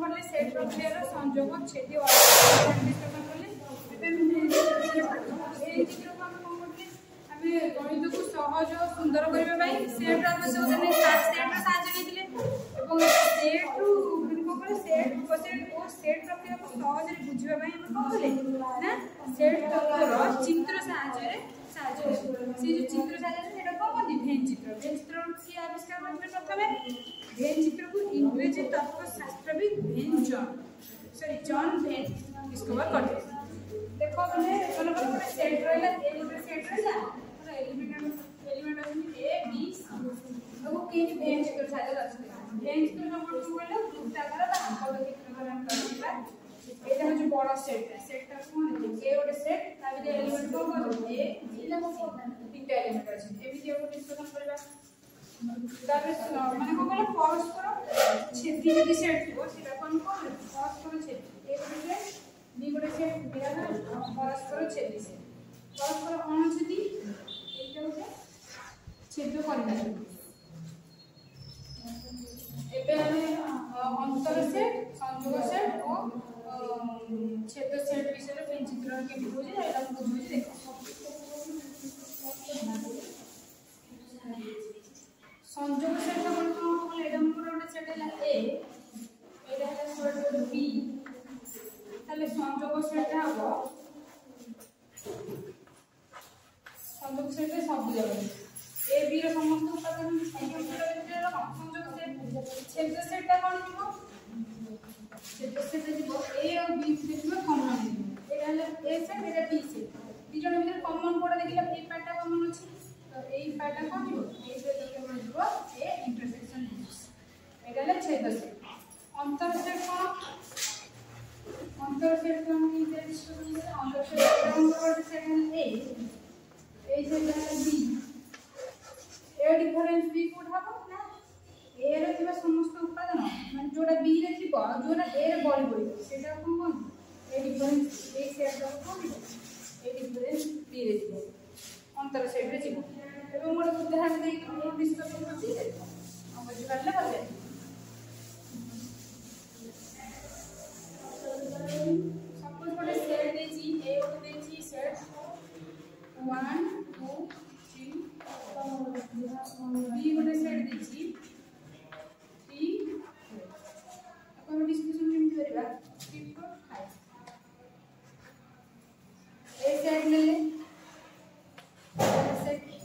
पढ़ले सेट प्रक्रिया संयोग छेदी डिस्कशन करले गणित को सहज और सुंदर करने सेट आवश्यकता नहीं सेट साहाय्य सेट और सेट प्रक्रिया को सहज बुझाई ना सेट तत्वर चित्र साहाय्य से जो चित्र साहाय्य कौन भेन चित्र किए आविष्कार करते प्रथम भेन चित्र को इंग्रेजी तत्वशास्त्रविद भेन जॉन भेन डिस्कवर करते देखो मैंने सेट रहा ए गोटे सेट रहा एलिमेंट ए बी सी अब के भेन चित्र साहाय्य अछि भेन चित्र नंबर 2 बोले वृत्ताकार बा आंकड़ चित्र हम करबा एटा हो जो बड़ा सेट कोन ए गोटे सेट ता भी एलिमेंट को ए बी तीनटा एलिमेंट अछि एबी को डिस्कशन करबा ताबे माने को कहला परस्पर छेदी यदि सेट थिबो सेटा कोन कोन परस्पर छेदी ए गोटे सेट बी गोटे सेट दिया परस्पर छेदी से परस्पर अणुछेदी एटा होते छेद करना एबे हमें अंतर सेट संयोग सेट और छेद सेट विषय में चित्र के बुझी एटा को बुझी देखो संयोग सेट का मतलब हम एटा मोर सेट है ए एटा है सेट बी ताले संयोग सेट हबो संयोग सेट सब जगह ए बी रो समस्त उपादान संयोग सेट छेद सेट कौन जीवो छेद सेट जीवो ए और बी जीवो कॉमन जीवो एटा ए सेट एटा बी सेट दी जण भीतर कॉमन कोड देखिला ए पार्टटा कॉमन अछि तो ए पार्टटा कोन जीवो ए से केवल जीवो ए इंटरसेक्शन एटा छेद सेट अंतर सेट कोन डिस्कशन अंतर सेट कोन set A set B A difference B कोड हबो ना ए रे थिबा समस्त उपादान माने जोडा बी रे थिबो जोडा ए रे बळी बळी सेटा कोन ए डिफरेंस ए सेट दा कोन ए डिफरेंस बी रे थिबो अंतर सेट रे थिबो एबे मोर उदाहरण देई हम डिस्कशन करछि हम बुझि पारले बोले सपोज कोटे सेट देछि ए कोटे देछि सेट 1 2 3 बी गोटे सेट देछि 3 अपन डिस्कशन केम करबा 3 4 5 ए सेट ले सेट बी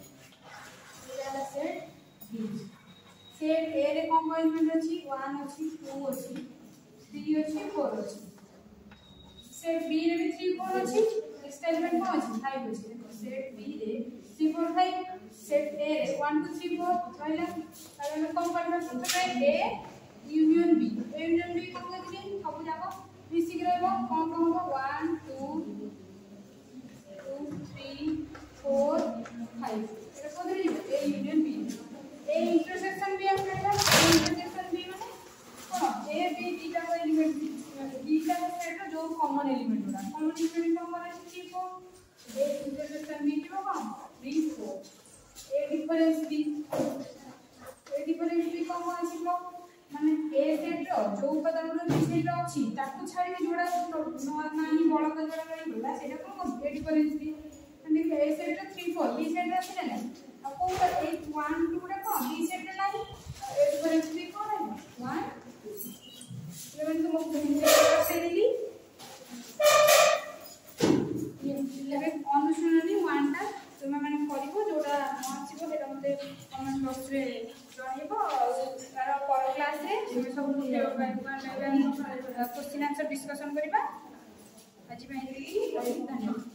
सेट ए रे कोन एलिमेंट अछि 1 अछि 2 अछि 3 अछि 4 अछि सेट बी रे भी 3 4 अछि नेक्स्ट एलिमेंट कोन अछि 5 अछि सेट बी रे 3 4 5 सेट ए रे 1 2 3 4 कहला तारे हम कम करबा प्रथम ए यूनियन बी कोन करबी सब जाको मिसिक रहबो कोन कोन हो 1 2 3 4 5 एटा कोन रे A union B A intersection B हम कहला इंटरसेक्शन बी माने कोन ए बी दीटा को एलिमेंट दीटा को सेट जो कॉमन एलिमेंट होला कॉमन एलिमेंट कॉमन अछि 4 ए इंटरसेक्शन बी को कोन 3 4 ए डिफरेंस बी कम अछि लो माने ए सेट रो जो उपादान रो बी सेट रो अछि ताकू छाडी जोडा नाही बळ का जोडा करी बोला सेटा कोन ए डिफरेंस बी माने ए सेट रो 3 4 बी सेट रो अछि ना अब कोन का 8 1 2 रे कोन बी सेट रे नाही ए डिफरेंस बी कोन है 1 11 तो मो से देली ये अनुसरणी 1 टा तुम माने करिवो जोडा नथिबो हेटा मते कमेंट बॉक्स रे जणाइबो तार पर क्लास रे हम सब क्वेश्चन आंसर डिस्कशन करिबा आज पई धन्यवाद।